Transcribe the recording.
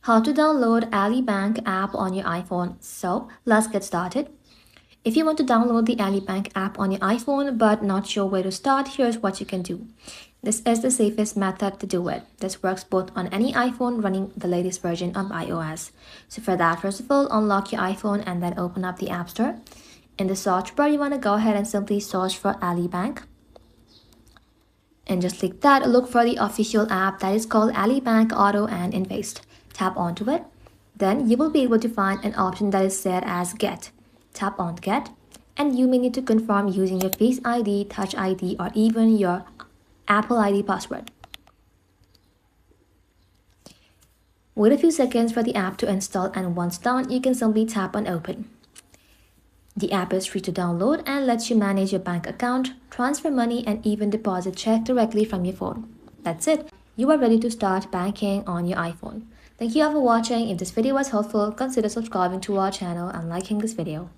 How to download Ali Bank app on your iPhone. So let's get started. If you want to download the Ali Bank app on your iPhone but not sure where to start, here's what you can do. This is the safest method to do it. This works both on any iPhone running the latest version of iOS. So for that, first of all, unlock your iPhone and then open up the App Store. In the search bar, you want to go ahead and simply search for Ali Bank. And just click that, look for the official app that is called Ali Bank Auto and Invest. Tap onto it. Then you will be able to find an option that is set as Get. Tap on Get, and you may need to confirm using your Face ID, Touch ID, or even your Apple ID password. Wait a few seconds for the app to install, and once done, you can simply tap on Open. The app is free to download and lets you manage your bank account, transfer money, and even deposit check directly from your phone. That's it. You are ready to start banking on your iPhone. Thank you all for watching. If this video was helpful, consider subscribing to our channel and liking this video.